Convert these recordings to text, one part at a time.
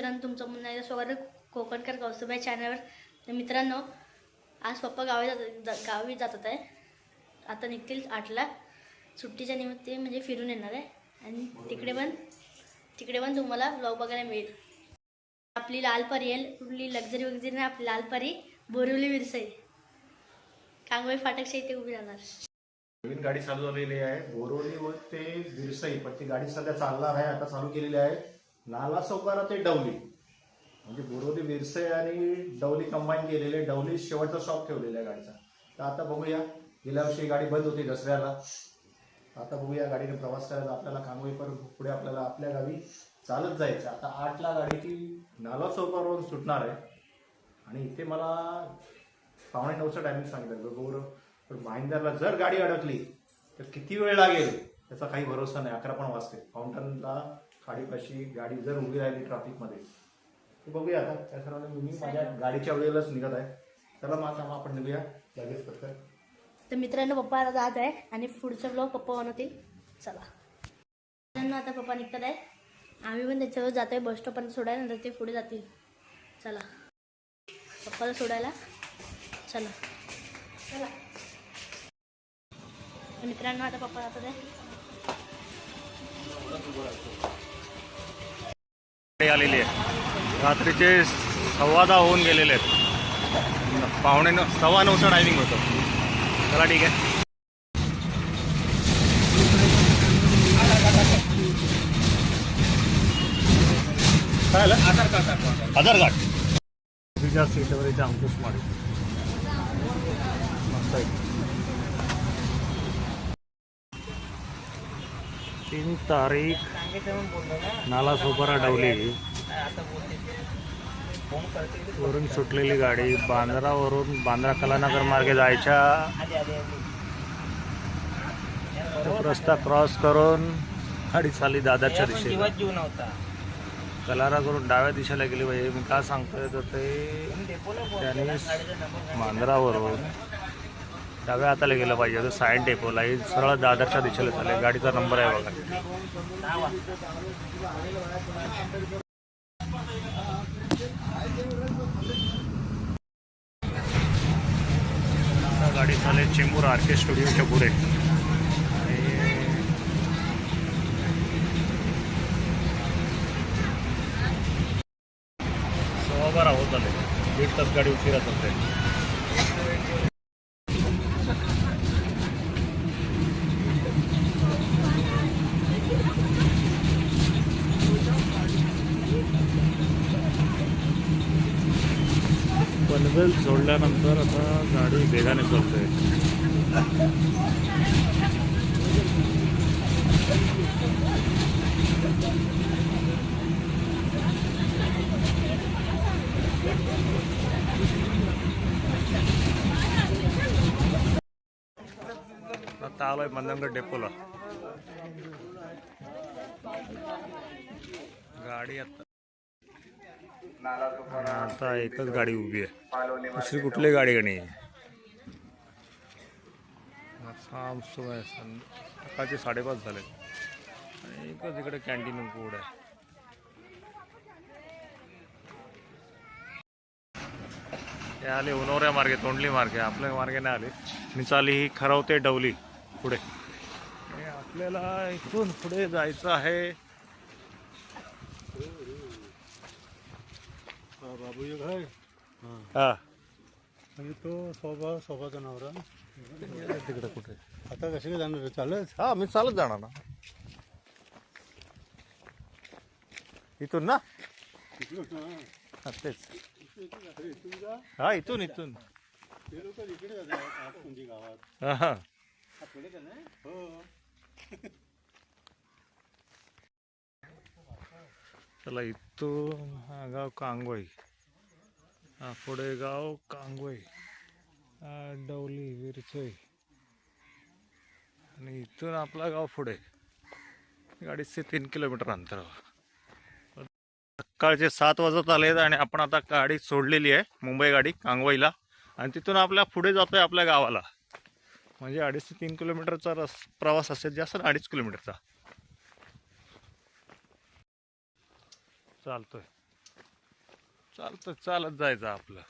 मित्रांनो, तुमचं पुन्हा एकदा स्वागत कोकणकर कौस्तुभाई चॅनलवर. तर मित्रांनो, आज पप्पा गावी जातात आहे. आता निघतील 8ला सुट्टीच्या निमित्त, म्हणजे फिरून येणार आहे. आणि तिकडे पण तुम्हाला व्लॉग बघायला मिळेल. आपली लालपरी येईल, कुठली लक्झरी वगैरे नाही, आपली लालपरी बोरिवली विरसई कांगोई फाटकच्या इथे उभी राहणार. नवीन गाडी चालू झालेली आहे बोरिवली व ते विरसई, पण ती गाडी सध्या चालणार आहे. आता चालू केलेली आहे नालासोपारा ते डवली, म्हणजे बोरिवली विरसई आणि डवली कंबाईन केलेले. डवली शेवटचा स्टॉप ठेवलेला आहे गाडीचा. तर आता बघूया, गेल्या वर्षी गाडी बंद होती दसऱ्याला. आता बघूया गाडीने प्रवास करायचा आपल्याला. कांगोईपर्यंत पुढे आपल्याला आपल्या गावी चालत जायचं. आता 8ला गाडी ती नालासोपारावरून सुटणार आहे आणि इथे मला 8:45चा टायमिंग सांगितलं बरोबर. पण भाईंदरला जर गाडी अडकली तर किती वेळ लागेल त्याचा काही भरोसा नाही. 11 पण वाजते. फाउंटनला खाडीपाशी गाडी जर उभी राहिली ट्रॅफिकमध्ये तर बघूया. आता त्या सर्वांनी मी माझ्या गाडीच्या वेळेलाच निघत आहे. चला मग आता आपण निघूया लगेच पटकन. तर मित्रांनो, पप्पा आता जात आहे आणि पुढचा ब्लॉग पप्पा बनवतील. चला मित्रांनो, आता पप्पा निघतात आहे. आम्ही पण त्याच्यावर जात आहे बस स्टॉपपर्यंत सोडायला, नंतर ते पुढे जातील. चला पप्पाला सोडायला. चला चला मित्रांनो, आता पप्पा जातात आहे. आलेली आहे. रात्रीचे 10:15 होऊन गेलेले आहेत. 8:45चा टायमिंग होतो. चला ठीक आहे. काय आधार कार्ड तुझ्या सीटवर इथे अंकुश माडी मस्त आहे. 3 तारीख नालासोपारा डवली वरून सुटलेली गाडी बांद्रावरून बांद्रा कलानगर मार्गे जायच्या रस्ता क्रॉस करून गाडी चालली दादरच्या दिशेला. कलारा करून डाव्या दिशेला गेली पाहिजे. मी काय सांगतोय तर ते त्याने बांद्रावरून डाव्या हाताला गेलं पाहिजे. तर साईड डेपोला सरळ दादरच्या दिशेला चालले. गाडीचा नंबर आहे बघा. गाडी चालेल चेंबूर आरके स्टुडिओच्या पुढे. आणि 12:15 होत आले. 1.5 तास गाडी उशिरा चालते. पनवेल सोडल्यानंतर आता गाडी वेगाने चालते. आता आलोय मंदनगड डेपोला. गाडी आता एकच गाडी उभी आहे. दुसरी कुठली गाडी नाही. सकाळचे 5:30 झाले आणि एकच इकडे कॅन्टीन फूड आहे. ते आले उनवऱ्या मार्गे, तोंडली मार्गे, आपल्या मार्गे नाही आले. मी चालली ही खरवते डवली पुढे. आपल्याला इथून पुढे जायचं आहे. बाबू एक आहे. हा आणि तो सोफाचा नवरा तिकडे कुठे. आता कसे काय जाणार चालत? हा मी चालत जाणार ना इथून ना. तेच हा इथून ते लोक इकडे जातात म्हणजे गावात. हा हो. चला इथून हा गाव कांगोई, हा पुढे गाव कांगोई, डवली विरसई आणि इथून आपला गाव पुढे. गाडीचे 3 किलोमीटर अंतरावर. सकाळचे 7 वाजत आलेत आणि आपण आता गाडी सोडलेली आहे मुंबई गाडी कांगोईला. आणि तिथून आपल्या पुढे जातोय आपल्या गावाला. म्हणजे 2.5 ते 3 किलोमीटरचा प्रवास असेल, जास्त 2.5 किलोमीटरचा चालतोय. चालत जायचं आपलं.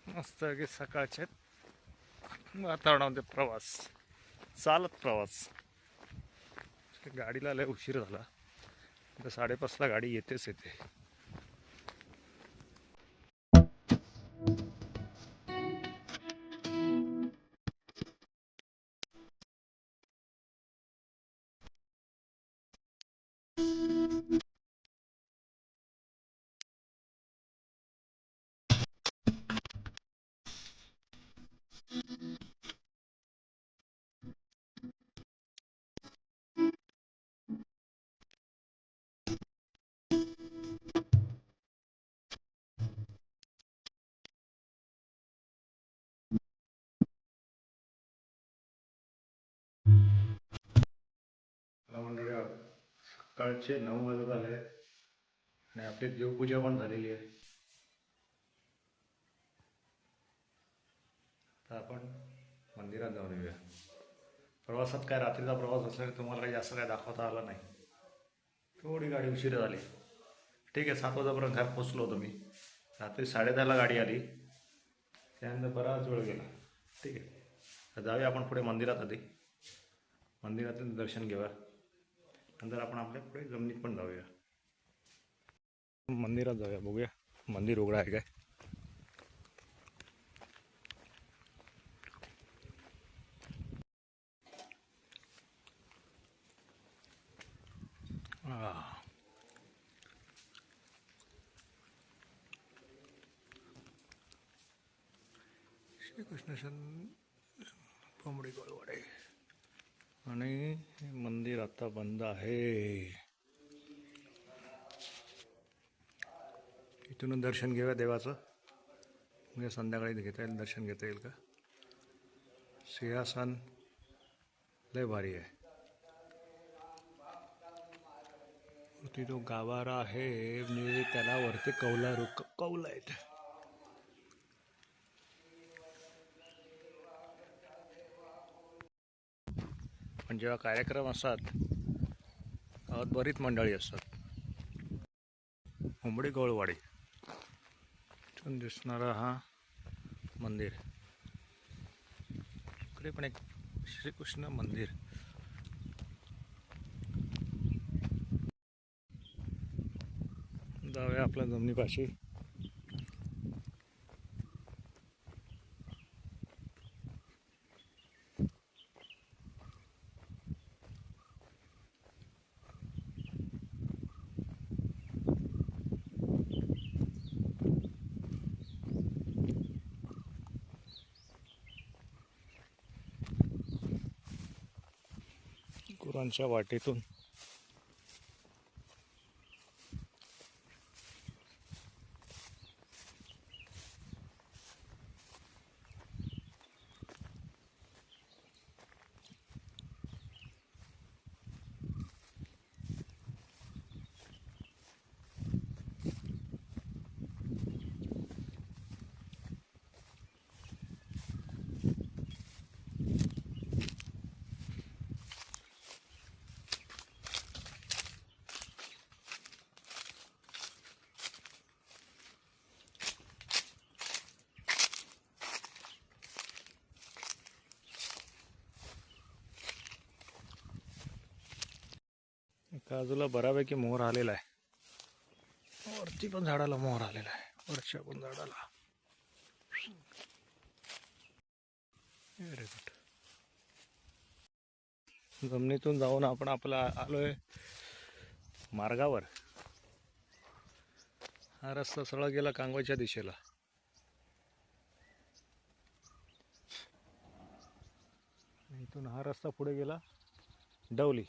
मस्त की सकाळचे वातावरणामध्ये प्रवास, चालत प्रवास. गाडीला लय उशीर झाला. 5:30ला गाडी येतेच येते. सकाळचे 9 वाजत आले आणि आपली देवपूजा पण झालेली आहे. तर आपण मंदिरात जाऊन येऊया. प्रवासात काय रात्रीचा प्रवास असल्याने तुम्हाला काही जास्त काय दाखवता आला नाही. थोडी गाडी उशीर झाली. ठीक आहे, 7 वाजेपर्यंत घरात पोचलो होतो मी. रात्री 10:30ला गाडी आली. त्यानंतर बराच वेळ गेला. ठीक आहे, तर जाऊया आपण पुढे मंदिरात. आधी मंदिरातून दर्शन घेऊया. नंतर आपण आपल्या पुढे जमिनीत पण जाऊया. मंदिरात जाऊया, बघूया मंदिर उघडं आहे काय. श्रीकृष्ण कोंबडी गोळवाडे. आणि मंदिर आता बंद आहे. इथून दर्शन घेऊया देवाचं. म्हणजे संध्याकाळी घेता येईल, दर्शन घेता येईल का. सिंहासन लय भारी आहे. वरती तो गाभारा आहे, म्हणजे त्याला वरती कौल आहेत. पण जेव्हा कार्यक्रम असतात गावात बरीच मंडळी असतात. कोंबडी गोळवाडी इथून दिसणारा हा मंदिर. इकडे पण एक श्रीकृष्ण मंदिर. जाऊया आपल्या जमिनीपाशी. गुरांच्या वाटेतून बाजूला बऱ्यापैकी मोहर आलेला आहे. वरती पण झाडाला मोहर आलेला आहे. वरच्या पण झाडाला. Very good. जमिनीतून जाऊन आपण आलोय मार्गावर. हा रस्ता सरळ गेला कांगवाच्या दिशेला. इथून हा रस्ता पुढे गेला डवली.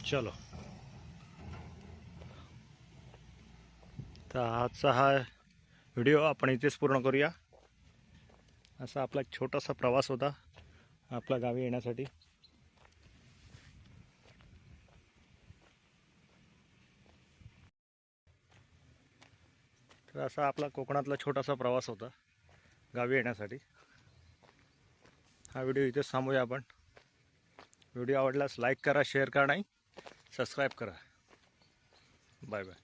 चलो, तर आजचा हा व्हिडिओ आपण इथेच पूर्ण करूया. असा आपला एक छोटासा प्रवास होता आपल्या गावी येण्यासाठी. तर असा आपला कोकणातला छोटासा प्रवास होता गावी येण्यासाठी. हा व्हिडिओ इथेच थांबूया आपण. व्हिडिओ आवडल्यास लाईक करा, शेअर करा आणि सबस्क्राईब करा. Bye bye.